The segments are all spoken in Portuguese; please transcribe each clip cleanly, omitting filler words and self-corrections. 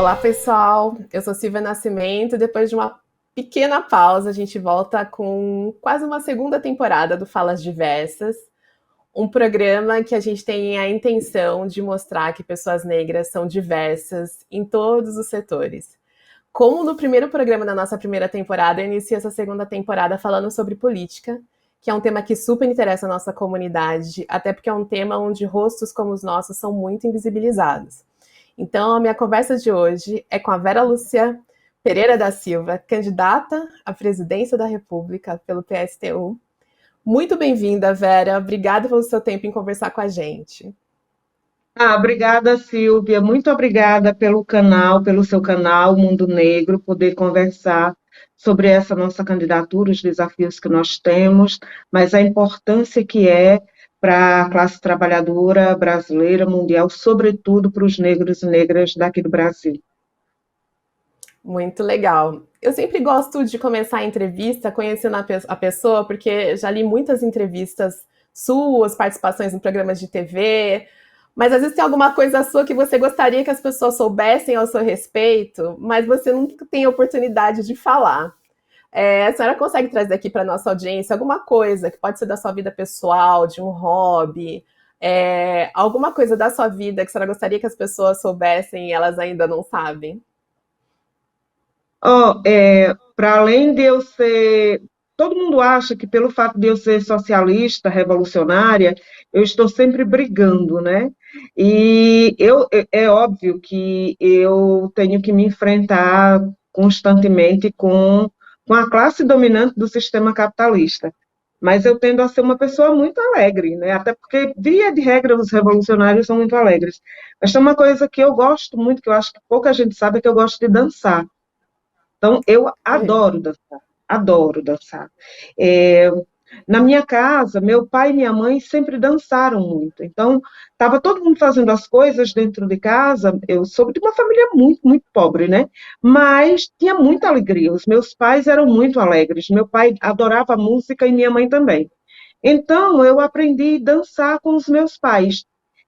Olá, pessoal. Eu sou Silvia Nascimento. Depois de uma pequena pausa, a gente volta com quase uma segunda temporada do Falas Diversas, um programa que a gente tem a intenção de mostrar que pessoas negras são diversas em todos os setores. Como no primeiro programa da nossa primeira temporada, eu inicio essa segunda temporada falando sobre política, que é um tema que super interessa a nossa comunidade, até porque é um tema onde rostos como os nossos são muito invisibilizados. Então, a minha conversa de hoje é com a Vera Lúcia Pereira da Silva, candidata à presidência da República pelo PSTU. Muito bem-vinda, Vera. Obrigada pelo seu tempo em conversar com a gente. Obrigada, Silvia. Muito obrigada pelo canal, pelo seu canal Mundo Negro, poder conversar sobre essa nossa candidatura, os desafios que nós temos, mas a importância que é para a classe trabalhadora brasileira, mundial, sobretudo para os negros e negras daqui do Brasil. Muito legal. Eu sempre gosto de começar a entrevista conhecendo a pessoa, porque já li muitas entrevistas suas, participações em programas de TV, mas às vezes tem alguma coisa sua que você gostaria que as pessoas soubessem ao seu respeito, mas você nunca tem a oportunidade de falar. A senhora consegue trazer aqui para a nossa audiência alguma coisa que pode ser da sua vida pessoal, de um hobby, alguma coisa da sua vida que a senhora gostaria que as pessoas soubessem e elas ainda não sabem? Para além de eu ser. Todo mundo acha que pelo fato de eu ser socialista, revolucionária, eu estou sempre brigando, né? É óbvio que eu tenho que me enfrentar constantemente com a classe dominante do sistema capitalista. Mas eu tendo a ser uma pessoa muito alegre, né? Até porque, via de regra, os revolucionários são muito alegres. Mas tem uma coisa que eu gosto muito, que eu acho que pouca gente sabe, é que eu gosto de dançar. Então, eu adoro dançar, adoro dançar. É, Na minha casa, meu pai e minha mãe sempre dançaram muito. Então, estava todo mundo fazendo as coisas dentro de casa. Eu sou de uma família muito, muito pobre, né? Mas tinha muita alegria. Os meus pais eram muito alegres. Meu pai adorava música e minha mãe também. Então, eu aprendi a dançar com os meus pais.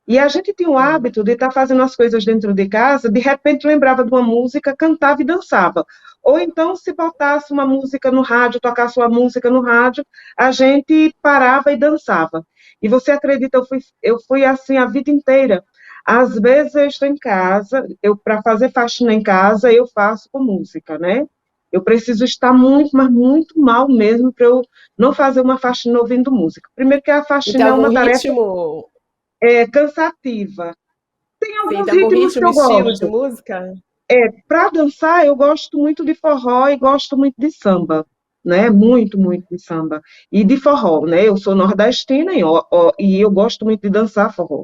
E a gente tinha o hábito de estar fazendo as coisas dentro de casa, de repente lembrava de uma música, cantava e dançava. Ou então, se botasse uma música no rádio, tocasse uma música no rádio, a gente parava e dançava. E você acredita, eu fui assim a vida inteira. Às vezes eu estou em casa, eu para fazer faxina em casa, eu faço com música, né? Eu preciso estar muito, mas muito mal mesmo para eu não fazer uma faxina ouvindo música. Primeiro que a E tem faxina é algum uma tarefa ritmo? cansativa. Tem Sim, alguns tem algum ritmos que ritmo, eu estilo de gosto. música? Para dançar, eu gosto muito de forró e gosto muito de samba, né? Muito, muito de samba. E de forró, né? Eu sou nordestina e eu gosto muito de dançar forró.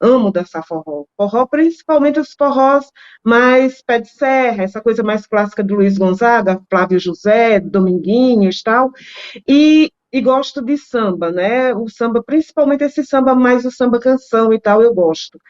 Amo dançar forró. Forró, principalmente os forrós mais pé de serra, essa coisa mais clássica do Luiz Gonzaga, Flávio José, Dominguinhos e tal. E gosto de samba, né? O samba, principalmente esse samba mais o samba canção e tal, eu gosto.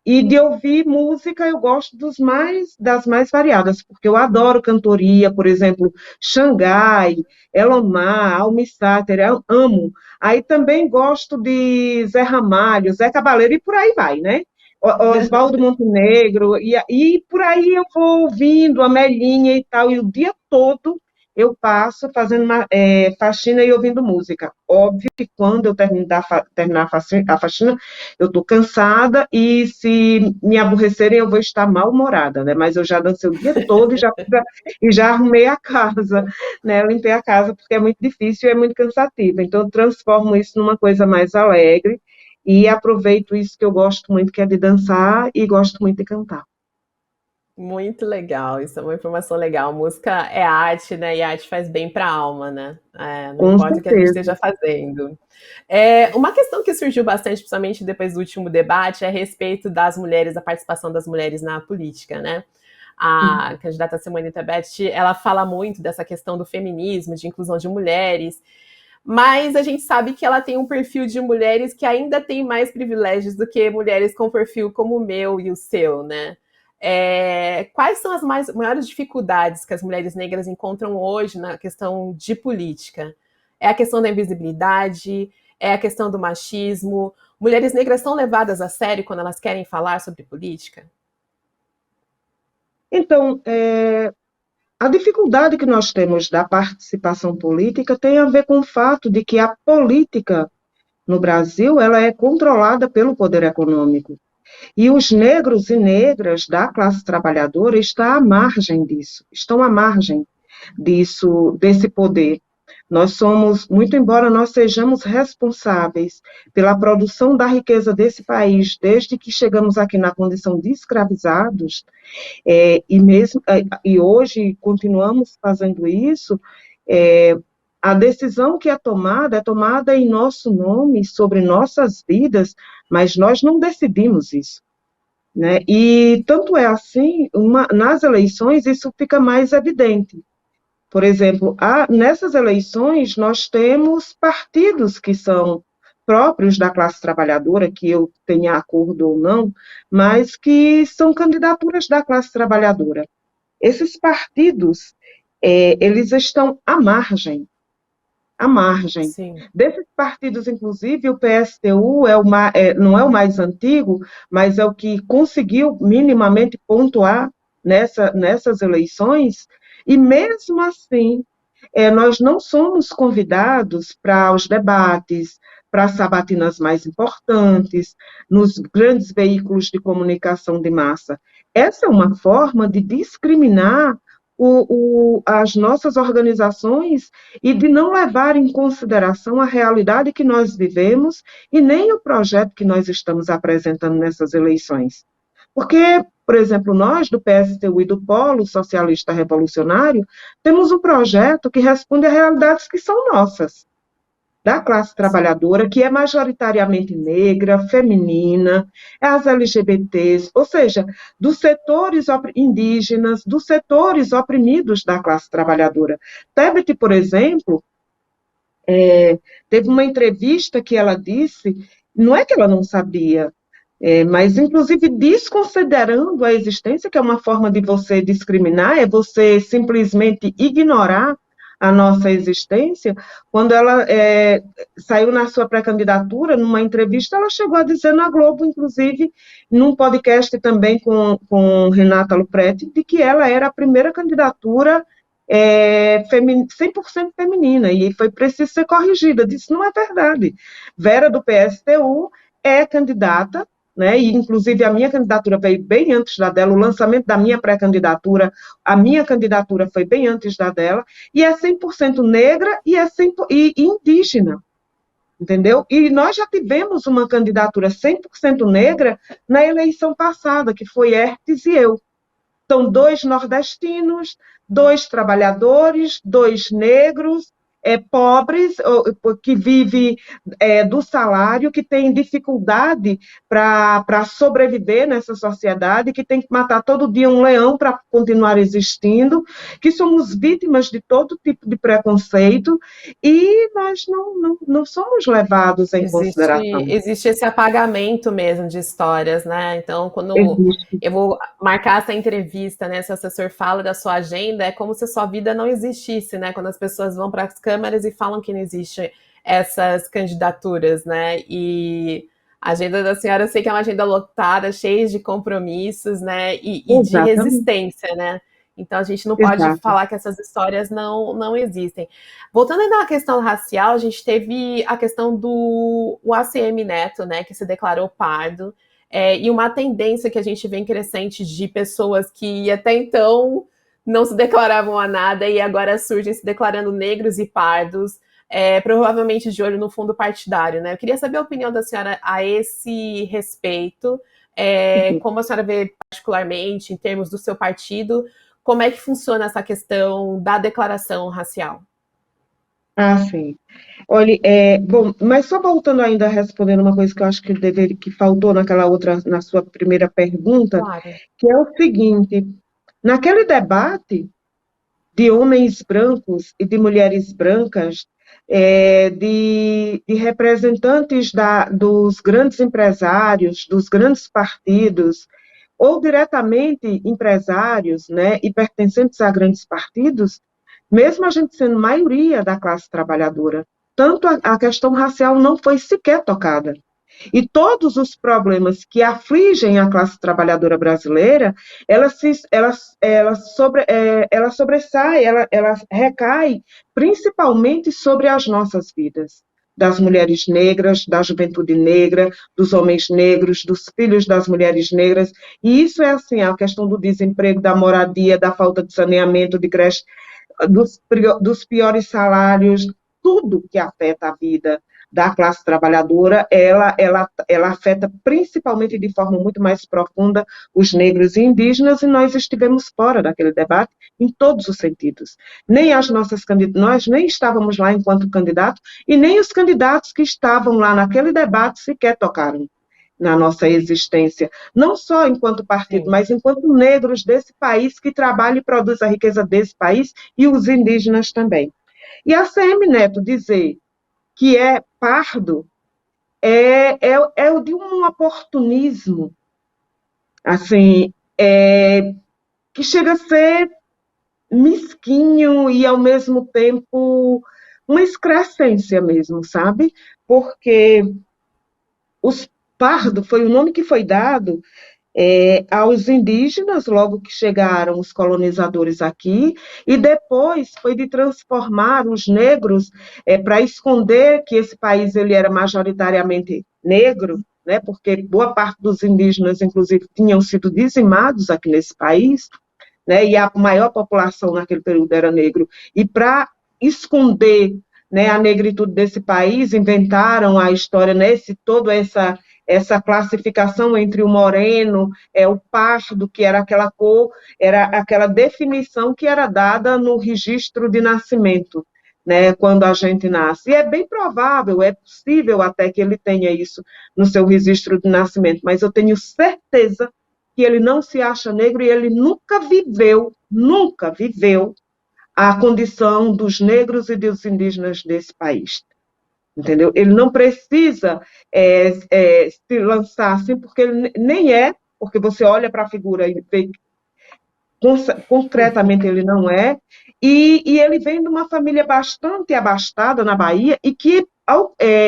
E de ouvir música, eu gosto das mais variadas, porque eu adoro cantoria, por exemplo, Xangai, Elomar, Almi Sater, eu amo. Aí também gosto de Zé Ramalho, Zé Cabaleiro e por aí vai, né? Oswaldo Montenegro, e por aí eu vou ouvindo Amelinha e tal, e o dia todo eu passo fazendo faxina e ouvindo música. Óbvio que quando eu terminar a faxina, eu estou cansada e se me aborrecerem eu vou estar mal-humorada, né? Mas eu já dancei o dia todo e já arrumei a casa, né? Limpei a casa porque é muito difícil e é muito cansativo. Então eu transformo isso numa coisa mais alegre e aproveito isso que eu gosto muito, que é de dançar e gosto muito de cantar. Muito legal, isso é uma informação legal. Música é arte, né? E arte faz bem para a alma, né? Não Com importa o que a gente certeza. esteja fazendo. Uma questão que surgiu bastante, principalmente depois do último debate, é a respeito das mulheres, da participação das mulheres na política, né? A candidata Simone Tebet, ela fala muito dessa questão do feminismo, de inclusão de mulheres, mas a gente sabe que ela tem um perfil de mulheres que ainda tem mais privilégios do que mulheres com perfil como o meu e o seu, né? Quais são as maiores dificuldades que as mulheres negras encontram hoje na questão de política? É a questão da invisibilidade? É a questão do machismo? Mulheres negras são levadas a sério quando elas querem falar sobre política? Então, a dificuldade que nós temos da participação política tem a ver com o fato de que a política no Brasil ela é controlada pelo poder econômico. E os negros e negras da classe trabalhadora estão à margem disso, estão à margem disso, desse poder. Nós somos, muito embora nós sejamos responsáveis pela produção da riqueza desse país, desde que chegamos aqui na condição de escravizados, e hoje continuamos fazendo isso, a decisão que é tomada em nosso nome, sobre nossas vidas, mas nós não decidimos isso. Né? E tanto é assim, nas eleições isso fica mais evidente. Por exemplo, nessas eleições nós temos partidos que são próprios da classe trabalhadora, que eu tenha acordo ou não, mas que são candidaturas da classe trabalhadora. Esses partidos, eles estão à margem. Sim. Desses partidos, inclusive, o PSTU não é o mais antigo, mas é o que conseguiu minimamente pontuar nessas eleições, e mesmo assim, nós não somos convidados para os debates, para as sabatinas mais importantes, nos grandes veículos de comunicação de massa. Essa é uma forma de discriminar as nossas organizações e de não levar em consideração a realidade que nós vivemos e nem o projeto que nós estamos apresentando nessas eleições. Porque, por exemplo, nós do PSTU e do Polo Socialista Revolucionário temos um projeto que responde a realidades que são nossas, da classe trabalhadora, que é majoritariamente negra, feminina, as LGBTs, ou seja, dos setores indígenas, dos setores oprimidos da classe trabalhadora. Tebet, por exemplo, teve uma entrevista que ela disse, não é que ela não sabia, mas, inclusive, desconsiderando a existência, que é uma forma de você discriminar, é você simplesmente ignorar a nossa existência. Quando ela saiu na sua pré-candidatura, numa entrevista, ela chegou a dizer na Globo, inclusive, num podcast também com Renata Luprete, de que ela era a primeira candidatura 100% feminina, e foi preciso ser corrigida. Disse, não é verdade. Vera, do PSTU, é candidata, né, e inclusive a minha candidatura veio bem antes da dela, o lançamento da minha pré-candidatura, a minha candidatura foi bem antes da dela, e é 100% negra e é 100%, e indígena, entendeu? E nós já tivemos uma candidatura 100% negra na eleição passada, que foi Hertes e eu. São 2 nordestinos, 2 trabalhadores, 2 negros, pobres, que vivem do salário, que têm dificuldade para sobreviver nessa sociedade, que tem que matar todo dia um leão para continuar existindo, que somos vítimas de todo tipo de preconceito, e nós não somos levados em consideração. Existe esse apagamento mesmo de histórias, né? Então, quando Existe. eu vou marcar essa entrevista, né? Se o assessor fala da sua agenda, é como se a sua vida não existisse, né? Quando as pessoas vão para as câmeras e falam que não existem essas candidaturas, né? E a agenda da senhora, eu sei que é uma agenda lotada, cheia de compromissos, né? E de Exatamente. resistência, né? Então, a gente não pode Exato. falar que essas histórias não existem. Voltando ainda à questão racial, a gente teve a questão do ACM Neto, né, que se declarou pardo, e uma tendência que a gente vê crescente de pessoas que até então não se declaravam a nada e agora surgem se declarando negros e pardos, provavelmente de olho no fundo partidário, né? Eu queria saber a opinião da senhora a esse respeito, como a senhora vê particularmente em termos do seu partido, como é que funciona essa questão da declaração racial? Ah, sim. Olha, bom, mas só voltando ainda respondendo uma coisa que eu acho que faltou naquela outra, na sua primeira pergunta, Claro. que é o seguinte: naquele debate de homens brancos e de mulheres brancas, de representantes dos grandes empresários, dos grandes partidos, ou diretamente empresários, né, e pertencentes a grandes partidos, mesmo a gente sendo maioria da classe trabalhadora, tanto a questão racial não foi sequer tocada. E todos os problemas que afligem a classe trabalhadora brasileira, ela sobressai, ela recai principalmente sobre as nossas vidas, das mulheres negras, da juventude negra, dos homens negros, dos filhos das mulheres negras. E isso é assim, a questão do desemprego, da moradia, da falta de saneamento, de creche, dos piores salários, tudo que afeta a vida da classe trabalhadora, ela afeta principalmente de forma muito mais profunda os negros e indígenas, e nós estivemos fora daquele debate em todos os sentidos. Nem as nossas candidatas, nós nem estávamos lá enquanto candidato, e nem os candidatos que estavam lá naquele debate sequer tocaram na nossa existência, não só enquanto partido, mas enquanto negros desse país que trabalha e produz a riqueza desse país, e os indígenas também. E a ACM Neto dizer que é pardo é o de um oportunismo, assim, que chega a ser mesquinho e, ao mesmo tempo, uma excrescência mesmo, sabe? Porque os pardo foi o nome que foi dado aos indígenas, logo que chegaram os colonizadores aqui, e depois foi de transformar os negros para esconder que esse país ele era majoritariamente negro, né, porque boa parte dos indígenas, inclusive, tinham sido dizimados aqui nesse país, né, e a maior população naquele período era negro, e para esconder, né, a negritude desse país, inventaram a história, toda essa classificação entre o moreno, o pardo, que era aquela cor, era aquela definição que era dada no registro de nascimento, né, quando a gente nasce. E é bem provável, é possível até que ele tenha isso no seu registro de nascimento, mas eu tenho certeza que ele não se acha negro e ele nunca viveu a condição dos negros e dos indígenas desse país. Entendeu? Ele não precisa se lançar assim, porque ele nem é, porque você olha para a figura e vê concretamente ele não é, e ele vem de uma família bastante abastada na Bahia, e que,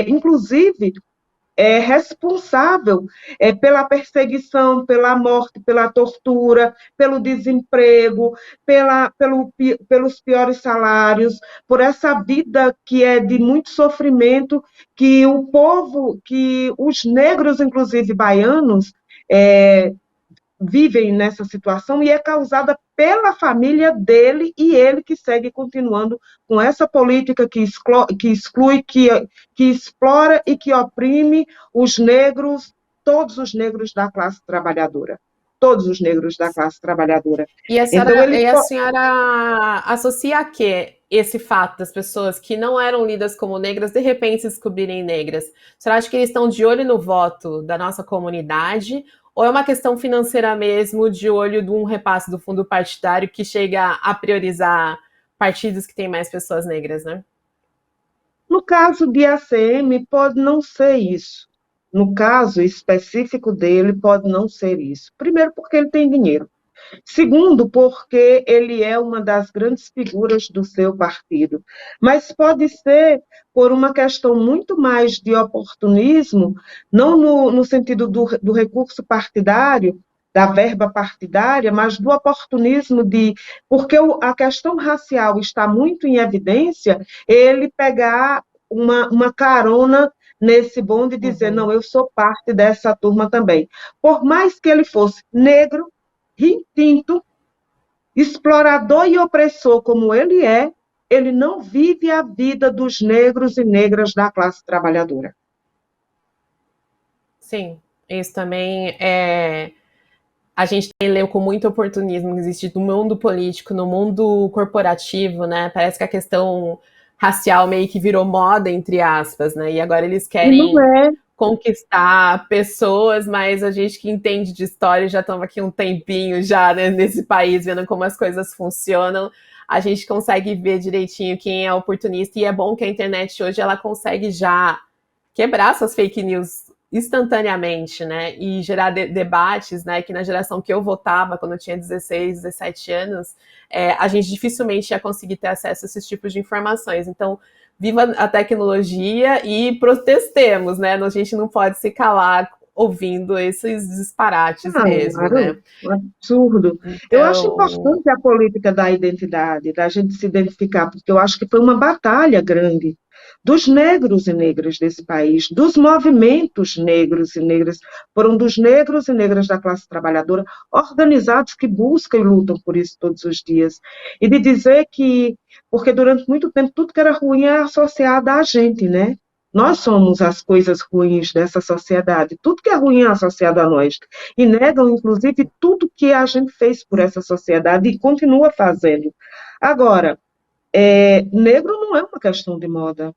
inclusive, é responsável pela perseguição, pela morte, pela tortura, pelo desemprego, pelos piores salários, por essa vida que é de muito sofrimento, que o povo, que os negros, inclusive baianos, vivem nessa situação, e é causada pela família dele, e ele que segue continuando com essa política que exclui, que explora e que oprime os negros, todos os negros da classe trabalhadora. Todos os negros da classe trabalhadora. E Então, a senhora associa a quê esse fato das pessoas que não eram lidas como negras de repente se descobrirem negras? A senhora acha que eles estão de olho no voto da nossa comunidade? Ou é uma questão financeira mesmo, de olho de um repasse do fundo partidário que chega a priorizar partidos que têm mais pessoas negras, né? No caso de ACM, pode não ser isso. No caso específico dele, pode não ser isso. Primeiro, porque ele tem dinheiro. Segundo, porque ele é uma das grandes figuras do seu partido. Mas pode ser por uma questão muito mais de oportunismo, não no sentido do recurso partidário, da verba partidária, mas do oportunismo porque a questão racial está muito em evidência, ele pegar uma carona nesse bonde e dizer, não, eu sou parte dessa turma também. Por mais que ele fosse negro, tinto, explorador e opressor como ele não vive a vida dos negros e negras da classe trabalhadora. Sim, isso também é... A gente leu com muito oportunismo que existe no mundo político, no mundo corporativo, né? Parece que a questão racial meio que virou moda, entre aspas, né? E agora eles querem conquistar pessoas, mas a gente que entende de história, já estamos aqui um tempinho já, né, nesse país, vendo como as coisas funcionam, a gente consegue ver direitinho quem é oportunista, e é bom que a internet hoje ela consegue já quebrar essas fake news instantaneamente, né, e gerar debates, né, que na geração que eu votava, quando eu tinha 16, 17 anos, a gente dificilmente ia conseguir ter acesso a esses tipos de informações. Então, viva a tecnologia e protestemos, né? A gente não pode se calar ouvindo esses disparates mesmo, né? Claro, um absurdo. Eu acho Então, importante a política da identidade, da gente se identificar, porque eu acho que foi uma batalha grande dos negros e negras desse país, dos movimentos negros e negras, foram dos negros e negras da classe trabalhadora organizados que buscam e lutam por isso todos os dias. E de dizer que, porque durante muito tempo tudo que era ruim é associado a gente, né? Nós somos as coisas ruins dessa sociedade, tudo que é ruim é associado a nós e negam, inclusive, tudo que a gente fez por essa sociedade e continua fazendo. Agora, negro não é uma questão de moda,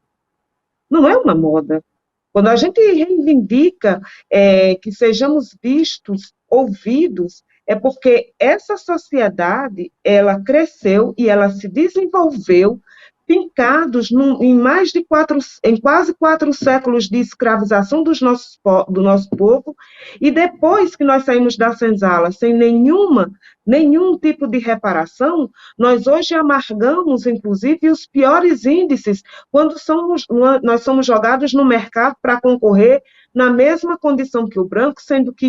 não é uma moda. Quando a gente reivindica que sejamos vistos, ouvidos, é porque essa sociedade, ela cresceu e ela se desenvolveu fincados em em quase 4 séculos de escravização do nosso povo, e depois que nós saímos da senzala sem nenhum tipo de reparação, nós hoje amargamos, inclusive, os piores índices quando nós somos jogados no mercado para concorrer na mesma condição que o branco, sendo que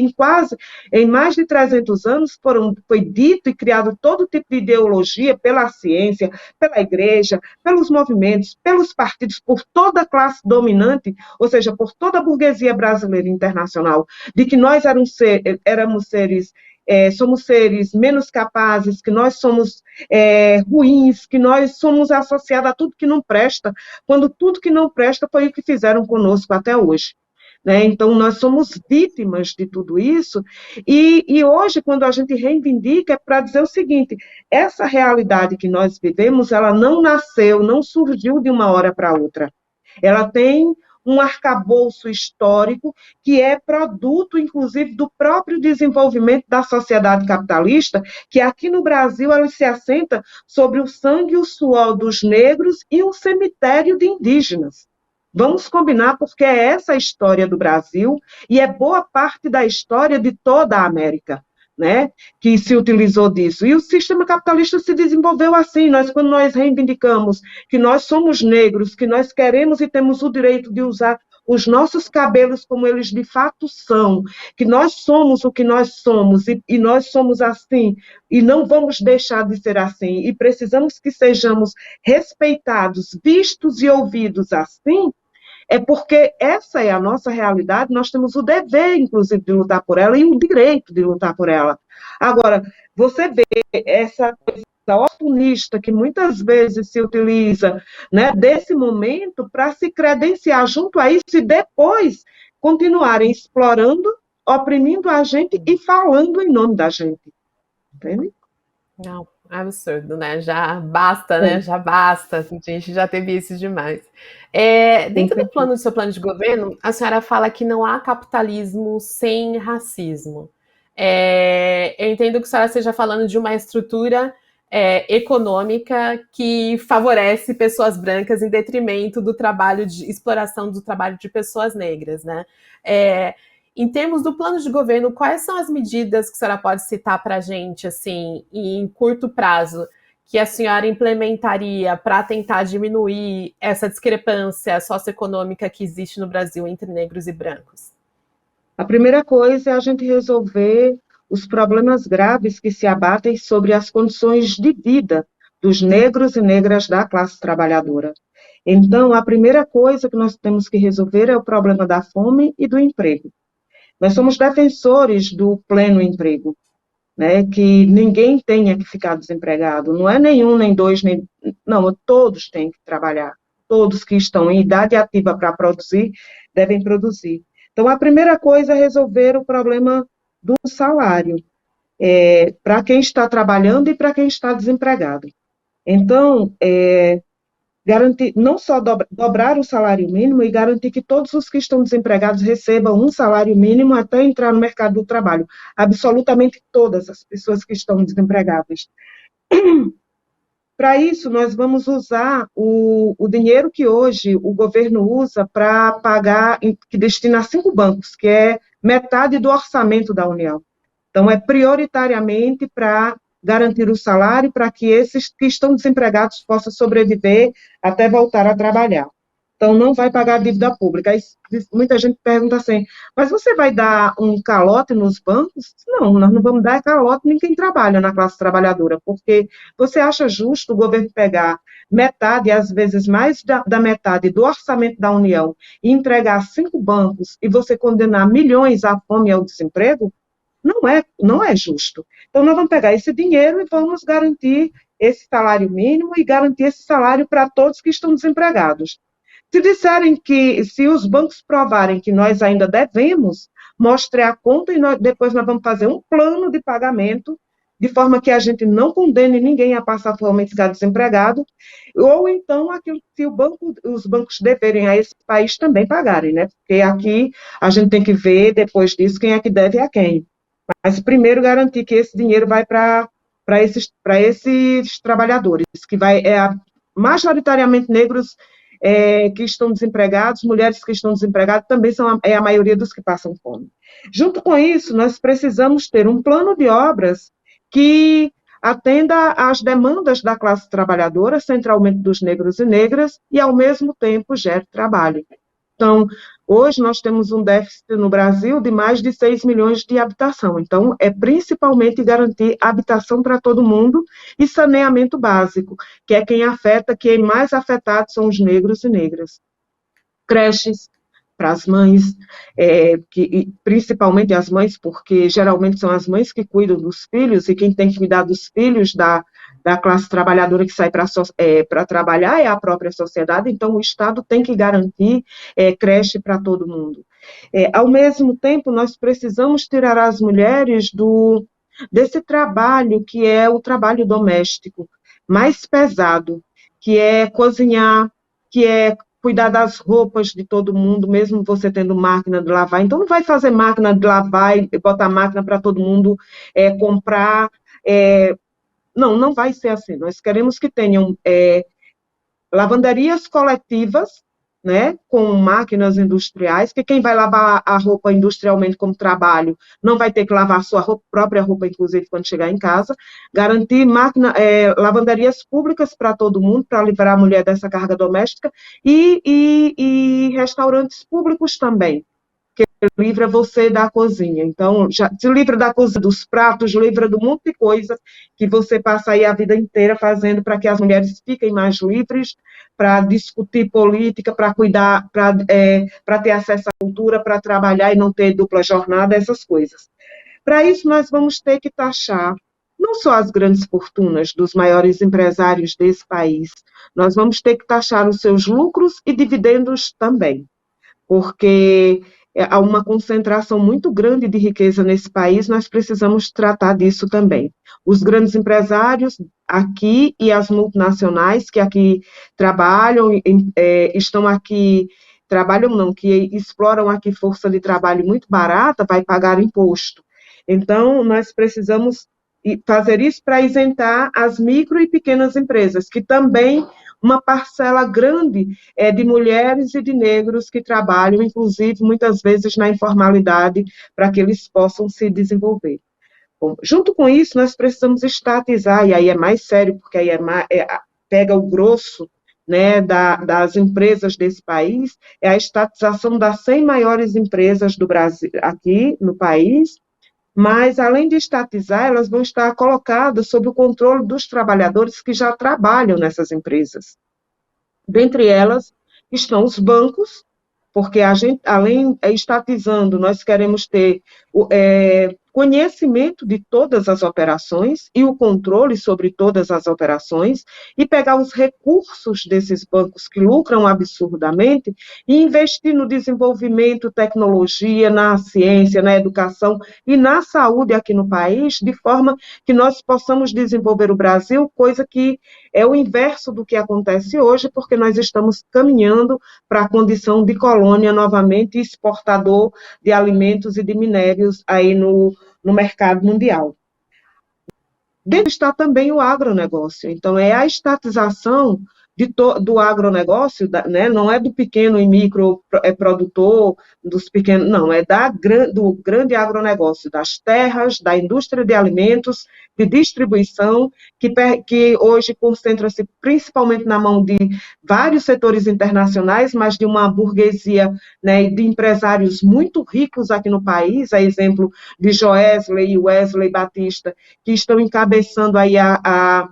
em mais de 300 anos, foi dito e criado todo tipo de ideologia pela ciência, pela igreja, pelos movimentos, pelos partidos, por toda a classe dominante, ou seja, por toda a burguesia brasileira e internacional, de que nós éramos seres somos seres menos capazes, que nós somos ruins, que nós somos associados a tudo que não presta, quando tudo que não presta foi o que fizeram conosco até hoje. Né? Então, nós somos vítimas de tudo isso, e hoje, quando a gente reivindica, é para dizer o seguinte: essa realidade que nós vivemos, ela não nasceu, não surgiu de uma hora para outra. Ela tem um arcabouço histórico que é produto, inclusive, do próprio desenvolvimento da sociedade capitalista, que aqui no Brasil ela se assenta sobre o sangue e o suor dos negros e um cemitério de indígenas. Vamos combinar, porque é essa a história do Brasil e é boa parte da história de toda a América, né, que se utilizou disso. E o sistema capitalista se desenvolveu assim. Quando nós reivindicamos que nós somos negros, que nós queremos e temos o direito de usar os nossos cabelos como eles de fato são, que nós somos o que nós somos e nós somos assim e não vamos deixar de ser assim e precisamos que sejamos respeitados, vistos e ouvidos assim, é porque essa é a nossa realidade, nós temos o dever, inclusive, de lutar por ela e o direito de lutar por ela. Agora, você vê essa coisa oportunista que muitas vezes se utiliza, né, desse momento para se credenciar junto a isso e depois continuarem explorando, oprimindo a gente e falando em nome da gente. Entende? não, absurdo, né? Já basta, né? Já basta. A gente já teve isso demais. Dentro do seu plano de governo, a senhora fala que não há capitalismo sem racismo. Eu entendo que a senhora esteja falando de uma estrutura econômica que favorece pessoas brancas em detrimento do trabalho de exploração do trabalho de pessoas negras, né? Em termos do plano de governo, quais são as medidas que a senhora pode citar para a gente, assim, em curto prazo, que a senhora implementaria para tentar diminuir essa discrepância socioeconômica que existe no Brasil entre negros e brancos? A primeira coisa é a gente resolver os problemas graves que se abatem sobre as condições de vida dos negros e negras da classe trabalhadora. Então, a primeira coisa que nós temos que resolver é o problema da fome e do emprego. Nós somos defensores do pleno emprego, né, que ninguém tenha que ficar desempregado, não é nenhum, nem dois, nem... Não, todos têm que trabalhar, todos que estão em idade ativa para produzir, devem produzir. Então, a primeira coisa é resolver o problema do salário, para quem está trabalhando e para quem está desempregado. Então, garantir, não só dobrar o salário mínimo e garantir que todos os que estão desempregados recebam um salário mínimo até entrar no mercado do trabalho. Absolutamente todas as pessoas que estão desempregadas. Para isso, nós vamos usar o dinheiro que hoje o governo usa para pagar, que destina a 5 bancos, que é metade do orçamento da União. Então, é prioritariamente para garantir o salário para que esses que estão desempregados possam sobreviver até voltar a trabalhar. Então, não vai pagar a dívida pública. Aí, muita gente pergunta assim, mas você vai dar um calote nos bancos? Não, nós não vamos dar calote nem quem trabalha na classe trabalhadora, porque você acha justo o governo pegar metade, às vezes mais da metade do orçamento da União e entregar 5 bancos e você condenar milhões à fome e ao desemprego? Não é justo. Então, nós vamos pegar esse dinheiro e vamos garantir esse salário mínimo e garantir esse salário para todos que estão desempregados. Se disserem que, se os bancos provarem que nós ainda devemos, mostre a conta e depois nós vamos fazer um plano de pagamento, de forma que a gente não condene ninguém a passar fome e ficar desempregado, ou então aquilo que os bancos deverem a esse país também pagarem, né? Porque aqui a gente tem que ver, depois disso, quem é que deve a quem. Mas primeiro garantir que esse dinheiro vai para esses trabalhadores, que majoritariamente negros que estão desempregados, mulheres que estão desempregadas, também é a maioria dos que passam fome. Junto com isso, nós precisamos ter um plano de obras que atenda às demandas da classe trabalhadora, centralmente dos negros e negras, e, ao mesmo tempo, gere trabalho. Então, hoje nós temos um déficit no Brasil de mais de 6 milhões de habitação. Então, é principalmente garantir habitação para todo mundo e saneamento básico, que é quem mais afetado são os negros e negras. Creches para as mães, principalmente as mães, porque geralmente são as mães que cuidam dos filhos, e quem tem que cuidar dos filhos da classe trabalhadora que sai para trabalhar é a própria sociedade. Então o Estado tem que garantir creche para todo mundo. Ao mesmo tempo, nós precisamos tirar as mulheres desse trabalho que é o trabalho doméstico, mais pesado, que é cozinhar, que é cuidar das roupas de todo mundo, mesmo você tendo máquina de lavar. Então, não vai fazer máquina de lavar e botar máquina para todo mundo comprar. Não vai ser assim. Nós queremos que tenham lavanderias coletivas, né, com máquinas industriais, que quem vai lavar a roupa industrialmente como trabalho não vai ter que lavar a sua própria roupa, inclusive, quando chegar em casa. Garantir lavanderias públicas para todo mundo, para livrar a mulher dessa carga doméstica, e restaurantes públicos também, que livra você da cozinha. Então, já se livra da cozinha, dos pratos, livra do monte de coisa que você passa aí a vida inteira fazendo para que as mulheres fiquem mais livres, para discutir política, para cuidar, para ter acesso à cultura, para trabalhar e não ter dupla jornada, essas coisas. Para isso, nós vamos ter que taxar não só as grandes fortunas dos maiores empresários desse país, nós vamos ter que taxar os seus lucros e dividendos também, porque há uma concentração muito grande de riqueza nesse país, nós precisamos tratar disso também. Os grandes empresários aqui e as multinacionais que aqui trabalham, estão aqui, trabalham não, que exploram aqui força de trabalho muito barata, vai pagar imposto. Então, nós precisamos fazer isso para isentar as micro e pequenas empresas, que também uma parcela grande de mulheres e de negros que trabalham, inclusive, muitas vezes na informalidade, para que eles possam se desenvolver. Bom, junto com isso, nós precisamos estatizar, e aí é mais sério, porque aí pega o grosso, né, das empresas desse país, é a estatização das 100 maiores empresas do Brasil, aqui no país, mas, além de estatizar, elas vão estar colocadas sob o controle dos trabalhadores que já trabalham nessas empresas. Dentre elas estão os bancos, porque a gente, além de estatizando, nós queremos ter conhecimento de todas as operações e o controle sobre todas as operações, e pegar os recursos desses bancos que lucram absurdamente e investir no desenvolvimento, tecnologia, na ciência, na educação e na saúde aqui no país, de forma que nós possamos desenvolver o Brasil, coisa que é o inverso do que acontece hoje, porque nós estamos caminhando para a condição de colônia novamente, exportador de alimentos e de minérios aí no mercado mundial. Dentro está também o agronegócio. Então, é a estatização do agronegócio, né, não é do pequeno e micro produtor, dos pequenos, não, é do grande agronegócio, das terras, da indústria de alimentos, de distribuição, que hoje concentra-se principalmente na mão de vários setores internacionais, mas de uma burguesia, né, de empresários muito ricos aqui no país, a exemplo de Joesley e Wesley Batista, que estão encabeçando aí a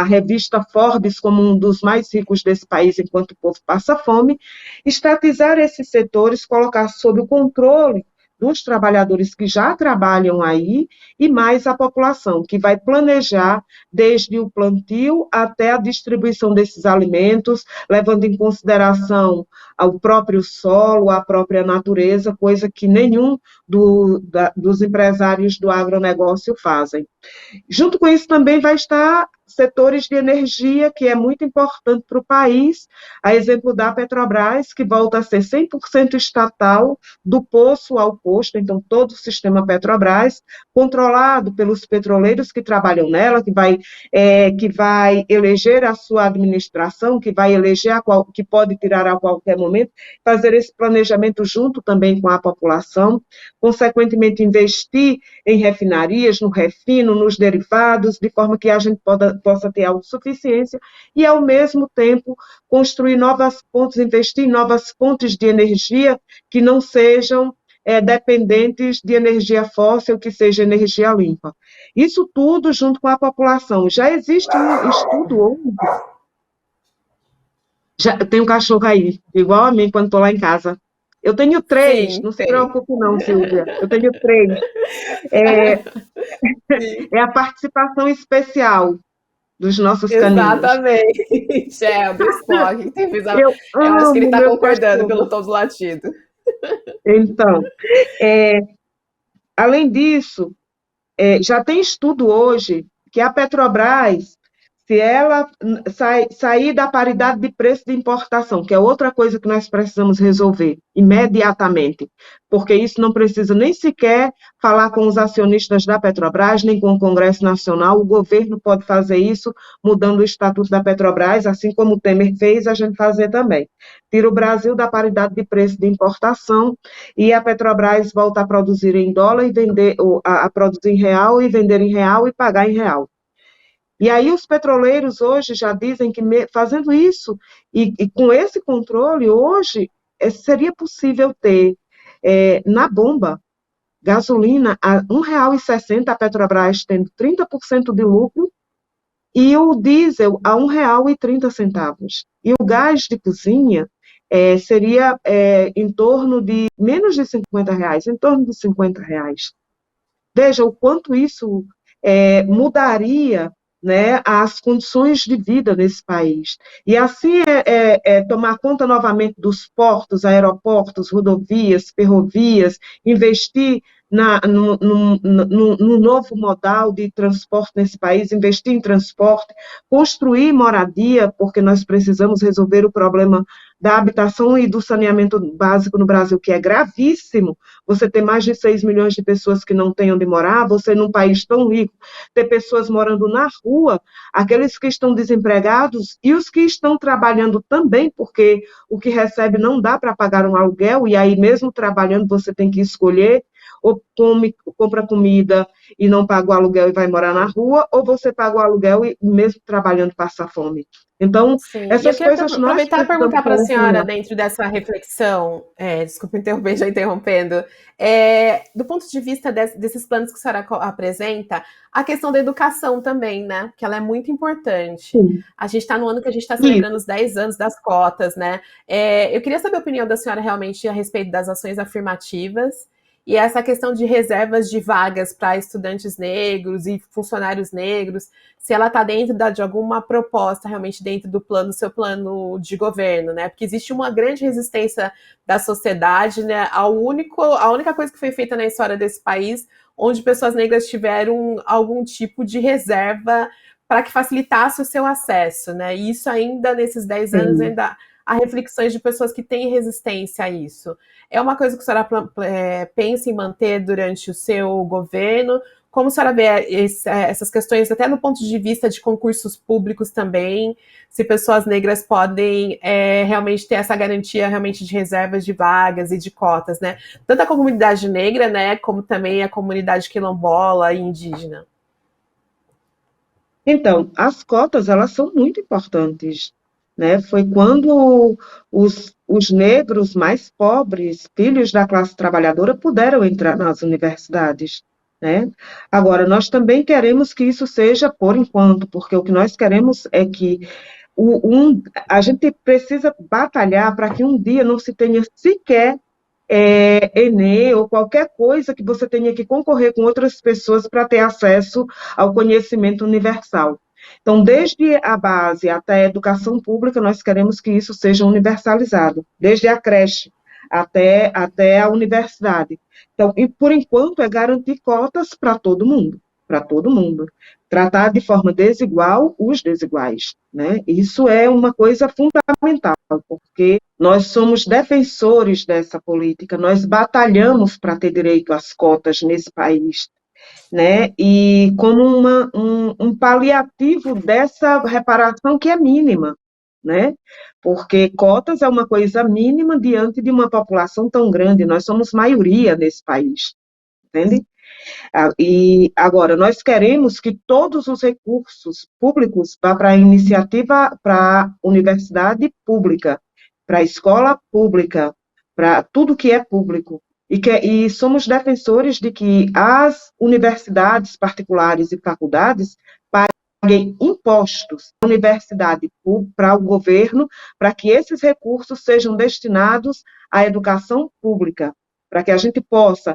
revista Forbes como um dos mais ricos desse país, enquanto o povo passa fome, estatizar esses setores, colocar sob o controle dos trabalhadores que já trabalham aí e mais a população, que vai planejar desde o plantio até a distribuição desses alimentos, levando em consideração ao próprio solo, a própria natureza, coisa que nenhum dos empresários do agronegócio fazem. Junto com isso também vai estar setores de energia, que é muito importante para o país, a exemplo da Petrobras, que volta a ser 100% estatal, do poço ao posto, então todo o sistema Petrobras, controlado pelos petroleiros que trabalham nela, que vai eleger a sua administração, que vai eleger, que pode tirar a qualquer momento, fazer esse planejamento junto também com a população, consequentemente investir em refinarias, no refino, nos derivados, de forma que a gente possa ter autossuficiência e, ao mesmo tempo, construir novas fontes, investir em novas fontes de energia que não sejam dependentes de energia fóssil, que seja energia limpa. Isso tudo junto com a população. Já existe um estudo hoje. Tem um cachorro aí, igual a mim quando estou lá em casa. Eu tenho 3, Sim, não se tem. preocupe não, Silvia. Eu tenho 3. É, Sim, é a participação especial dos nossos caninos. exatamente. É, o do Spock. Eu Eu acho que ele amo está meus concordando cachorros. pelo tom do latido. Então, além disso, já tem estudo hoje que a Petrobras, se ela sair da paridade de preço de importação, que é outra coisa que nós precisamos resolver imediatamente, porque isso não precisa nem sequer falar com os acionistas da Petrobras, nem com o Congresso Nacional, o governo pode fazer isso mudando o estatuto da Petrobras, assim como o Temer fez, a gente fazer também. Tira o Brasil da paridade de preço de importação e a Petrobras volta a produzir em dólar e vender, a produzir em real e vender em real e pagar em real. E aí os petroleiros hoje já dizem que fazendo isso e com esse controle, hoje seria possível ter na bomba gasolina a R$ 1,60, a Petrobras tendo 30% de lucro, e o diesel a R$ 1,30. E o gás de cozinha seria em torno de menos de R$ 50, em torno de R$ 50. Veja o quanto isso mudaria, né, as condições de vida nesse país. E assim tomar conta novamente dos portos, aeroportos, rodovias, ferrovias, investir no novo modal de transporte nesse país, investir em transporte, construir moradia, porque nós precisamos resolver o problema da habitação e do saneamento básico no Brasil, que é gravíssimo. Você ter mais de 6 milhões de pessoas que não têm onde morar, você num país tão rico, ter pessoas morando na rua, aqueles que estão desempregados e os que estão trabalhando também, porque o que recebe não dá para pagar um aluguel, e aí mesmo trabalhando você tem que escolher, ou compra comida e não paga o aluguel e vai morar na rua, ou você paga o aluguel e mesmo trabalhando passa fome. Então, Sim, e eu essas queria coisas nós aproveitar e perguntar precisamos para a senhora, solucionar. dentro dessa reflexão, desculpa interromper, já interrompendo, do ponto de vista desses planos que a senhora apresenta, a questão da educação também, né? Que ela é muito importante. Sim. A gente está no ano que a gente está Isso. celebrando os 10 anos das cotas, né? Eu queria saber a opinião da senhora realmente a respeito das ações afirmativas e essa questão de reservas de vagas para estudantes negros e funcionários negros, se ela está dentro de alguma proposta realmente dentro do seu plano de governo, né? Porque existe uma grande resistência da sociedade, né? A única coisa que foi feita na história desse país onde pessoas negras tiveram algum tipo de reserva para que facilitasse o seu acesso, né? E isso ainda, nesses 10 anos, Sim. ainda há reflexões de pessoas que têm resistência a isso. É uma coisa que a senhora pensa em manter durante o seu governo? Como a senhora vê essas questões, até no ponto de vista de concursos públicos também, se pessoas negras podem realmente ter essa garantia realmente de reservas de vagas e de cotas, né? Tanto a comunidade negra, né, como também a comunidade quilombola e indígena. Então, as cotas, elas são muito importantes, né? Foi quando os negros mais pobres, filhos da classe trabalhadora, puderam entrar nas universidades, né? Agora, nós também queremos que isso seja por enquanto, porque o que nós queremos é que a gente precisa batalhar para que um dia não se tenha sequer Enem ou qualquer coisa que você tenha que concorrer com outras pessoas para ter acesso ao conhecimento universal. Então, desde a base até a educação pública, nós queremos que isso seja universalizado, desde a creche até a universidade. Então, e por enquanto, é garantir cotas para todo mundo, para todo mundo. Tratar de forma desigual os desiguais, né? Isso é uma coisa fundamental, porque nós somos defensores dessa política, nós batalhamos para ter direito às cotas nesse país, né? E como um paliativo dessa reparação que é mínima, né? Porque cotas é uma coisa mínima diante de uma população tão grande, nós somos maioria nesse país, entende? E agora, nós queremos que todos os recursos públicos vá para a iniciativa, para a universidade pública, para a escola pública, para tudo que é público. E somos defensores de que as universidades particulares e faculdades paguem impostos à universidade para o governo, para que esses recursos sejam destinados à educação pública, para que a gente possa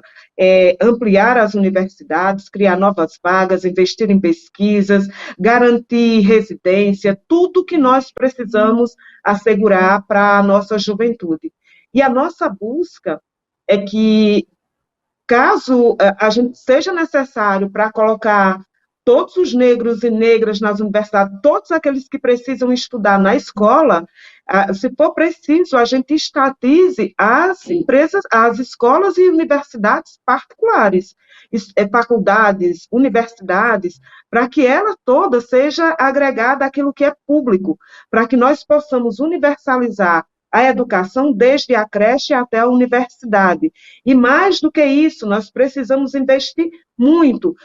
ampliar as universidades, criar novas vagas, investir em pesquisas, garantir residência, tudo que nós precisamos assegurar para a nossa juventude. E a nossa busca é que, caso a gente seja necessário para colocar todos os negros e negras nas universidades, todos aqueles que precisam estudar na escola, se for preciso, a gente estatize as empresas, as escolas e universidades particulares, faculdades, universidades, para que ela toda seja agregada àquilo que é público, para que nós possamos universalizar a educação desde a creche até a universidade. E mais do que isso, nós precisamos investir muito.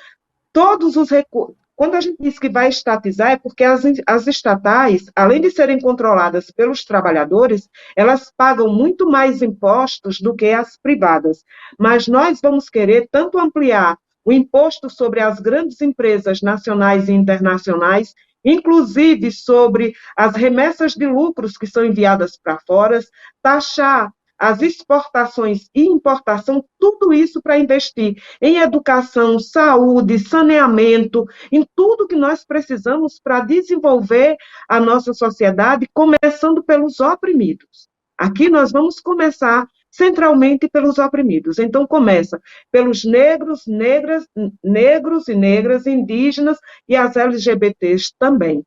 Todos os recursos. Quando a gente diz que vai estatizar, é porque as estatais, além de serem controladas pelos trabalhadores, elas pagam muito mais impostos do que as privadas. Mas nós vamos querer tanto ampliar o imposto sobre as grandes empresas nacionais e internacionais, inclusive sobre as remessas de lucros que são enviadas para fora, taxar as exportações e importação, tudo isso para investir em educação, saúde, saneamento, em tudo que nós precisamos para desenvolver a nossa sociedade, começando pelos oprimidos. Aqui nós vamos começar centralmente pelos oprimidos. Então, começa pelos negros, negros e negras, indígenas e as LGBTs também.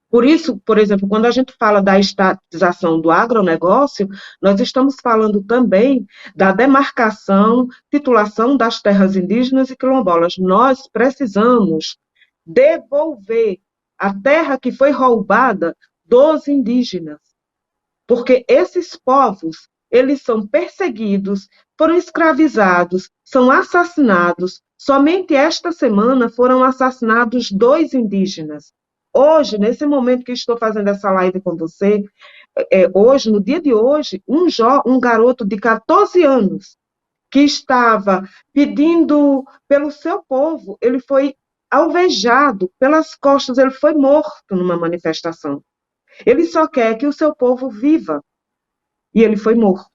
Por isso, por exemplo, quando a gente fala da estatização do agronegócio, nós estamos falando também da demarcação, titulação das terras indígenas e quilombolas. Nós precisamos devolver a terra que foi roubada dos indígenas, porque esses povos, eles são perseguidos, foram escravizados, são assassinados. Somente esta semana foram assassinados 2 indígenas. Hoje, nesse momento que estou fazendo essa live com você, hoje, no dia de hoje, um garoto de 14 anos, que estava pedindo pelo seu povo, ele foi alvejado pelas costas, ele foi morto numa manifestação. Ele só quer que o seu povo viva, e ele foi morto.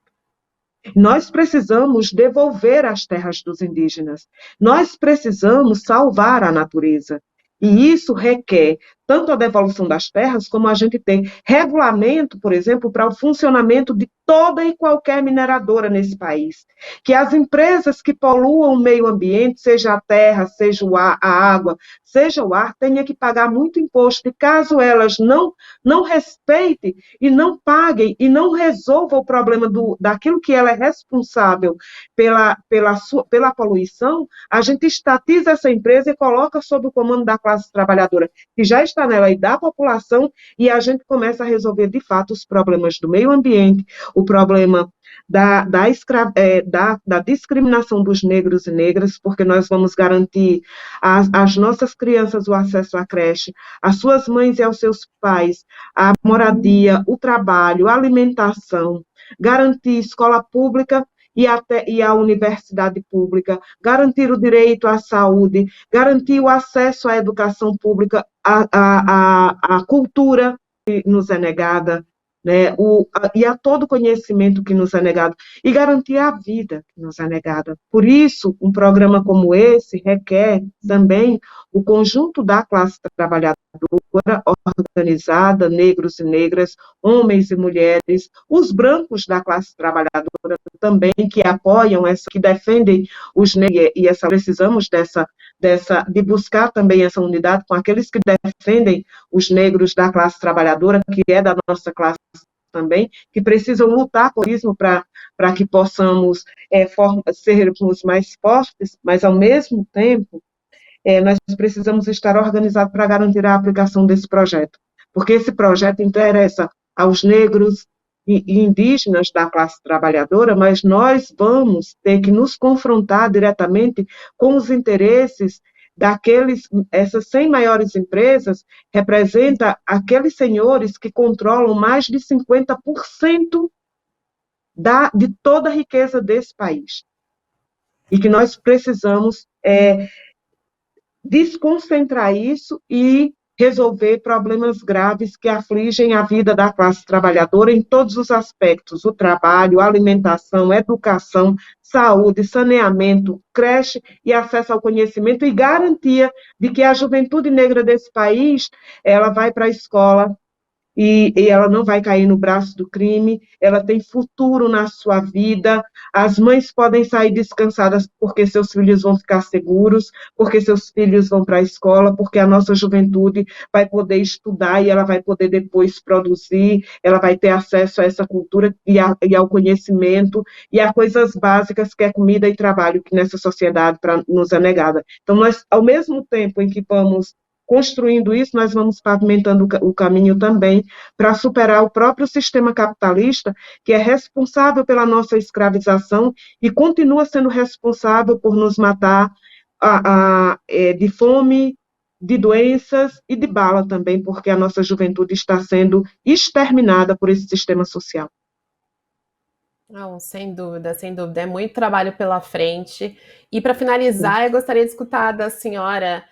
Nós precisamos devolver as terras dos indígenas, nós precisamos salvar a natureza. E isso requer tanto a devolução das terras, como a gente tem regulamento, por exemplo, para o funcionamento de toda e qualquer mineradora nesse país. Que as empresas que poluam o meio ambiente, seja a terra, seja a água, seja o ar, tenham que pagar muito imposto, e caso elas não respeitem e não paguem e não resolvam o problema daquilo que ela é responsável pela poluição, a gente estatiza essa empresa e coloca sob o comando da classe trabalhadora, que já está nela, e da população, e a gente começa a resolver, de fato, os problemas do meio ambiente, o problema da discriminação dos negros e negras, porque nós vamos garantir às nossas crianças o acesso à creche, às suas mães e aos seus pais, a moradia, o trabalho, a alimentação, garantir escola pública e a universidade pública, garantir o direito à saúde, garantir o acesso à educação pública, à cultura que nos é negada, né, e a todo conhecimento que nos é negado, e garantir a vida que nos é negada. Por isso, um programa como esse requer também o conjunto da classe trabalhadora organizada, negros e negras, homens e mulheres, os brancos da classe trabalhadora também, que apoiam, que defendem os negros, e precisamos de buscar também essa unidade com aqueles que defendem os negros da classe trabalhadora, que é da nossa classe também, que precisam lutar por isso para que possamos sermos mais fortes, mas ao mesmo tempo nós precisamos estar organizados para garantir a aplicação desse projeto, porque esse projeto interessa aos negros e indígenas da classe trabalhadora, mas nós vamos ter que nos confrontar diretamente com os interesses essas 100 maiores empresas representam aqueles senhores que controlam mais de 50% de toda a riqueza desse país. E que nós precisamos desconcentrar isso e resolver problemas graves que afligem a vida da classe trabalhadora em todos os aspectos: o trabalho, a alimentação, a educação, saúde, saneamento, creche e acesso ao conhecimento, e garantia de que a juventude negra desse país, ela vai para a escola, e ela não vai cair no braço do crime, ela tem futuro na sua vida, as mães podem sair descansadas porque seus filhos vão ficar seguros, porque seus filhos vão para a escola, porque a nossa juventude vai poder estudar e ela vai poder depois produzir, ela vai ter acesso a essa cultura e ao conhecimento e a coisas básicas que é comida e trabalho, que nessa sociedade nos é negada. Então, nós, ao mesmo tempo em que vamos construindo isso, nós vamos pavimentando o caminho também para superar o próprio sistema capitalista, que é responsável pela nossa escravização e continua sendo responsável por nos matar de fome, de doenças e de bala também, porque a nossa juventude está sendo exterminada por esse sistema social. Não, sem dúvida, sem dúvida. É muito trabalho pela frente. E para finalizar, eu gostaria de escutar da senhora,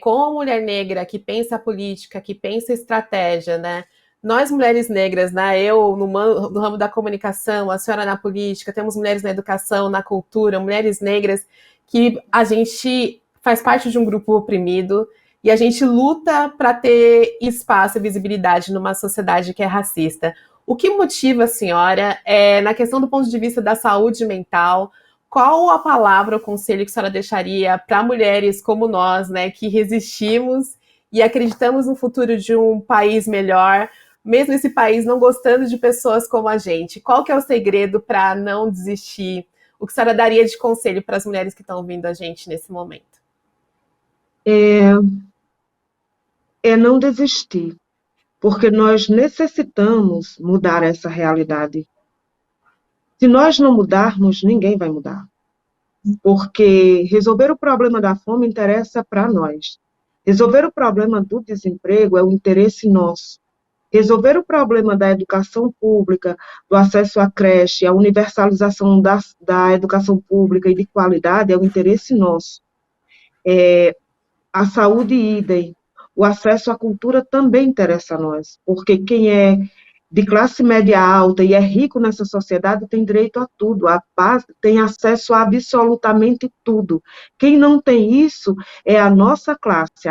como mulher negra que pensa a política, que pensa a estratégia, né? Nós, mulheres negras, né? Eu no ramo da comunicação, a senhora na política, temos mulheres na educação, na cultura, mulheres negras, que a gente faz parte de um grupo oprimido e a gente luta para ter espaço e visibilidade numa sociedade que é racista. O que motiva a senhora, na questão do ponto de vista da saúde mental, qual a palavra, o conselho que a senhora deixaria para mulheres como nós, né, que resistimos e acreditamos no futuro de um país melhor, mesmo esse país não gostando de pessoas como a gente? Qual que é o segredo para não desistir? O que a senhora daria de conselho para as mulheres que estão ouvindo a gente nesse momento? Não desistir, porque nós necessitamos mudar essa realidade. Se nós não mudarmos, ninguém vai mudar. Porque resolver o problema da fome interessa para nós. Resolver o problema do desemprego é um interesse nosso. Resolver o problema da educação pública, do acesso à creche, a universalização da educação pública e de qualidade é um interesse nosso. A saúde idem, o acesso à cultura também interessa a nós, porque quem é de classe média alta e é rico nessa sociedade tem direito a tudo, tem acesso a absolutamente tudo. Quem não tem isso é a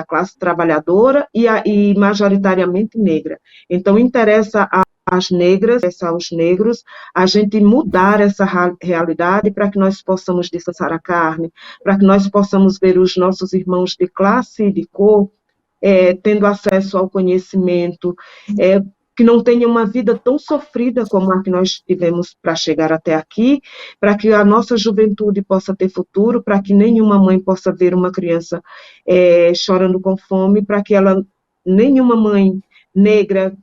classe trabalhadora e majoritariamente negra. Então, interessa às negras, aos negros, a gente mudar essa realidade para que nós possamos descansar a carne, para que nós possamos ver os nossos irmãos de classe e de cor tendo acesso ao conhecimento, que não tenha uma vida tão sofrida como a que nós tivemos para chegar até aqui, para que a nossa juventude possa ter futuro, para que nenhuma mãe possa ver uma criança chorando com fome, para que nenhuma mãe negra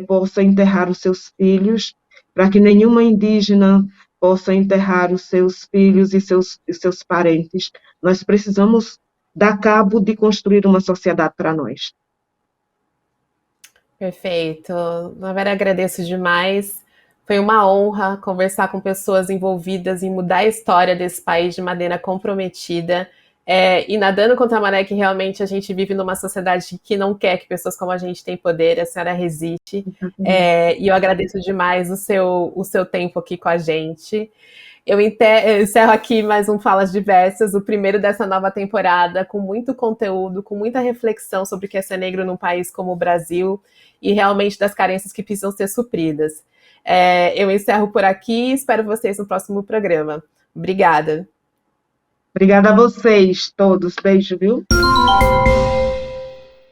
possa enterrar os seus filhos, para que nenhuma indígena possa enterrar os seus filhos e seus parentes. Nós precisamos dar cabo de construir uma sociedade para nós. Perfeito. Na verdade, agradeço demais. Foi uma honra conversar com pessoas envolvidas em mudar a história desse país de maneira comprometida. E nadando contra a maré, que realmente a gente vive numa sociedade que não quer que pessoas como a gente tenham poder, a senhora resiste. E eu agradeço demais o seu tempo aqui com a gente. Eu encerro aqui mais um Falas Diversas, o primeiro dessa nova temporada, com muito conteúdo, com muita reflexão sobre o que é ser negro num país como o Brasil e realmente das carências que precisam ser supridas. Eu encerro por aqui e espero vocês no próximo programa. Obrigada. Obrigada a vocês todos. Beijo, viu?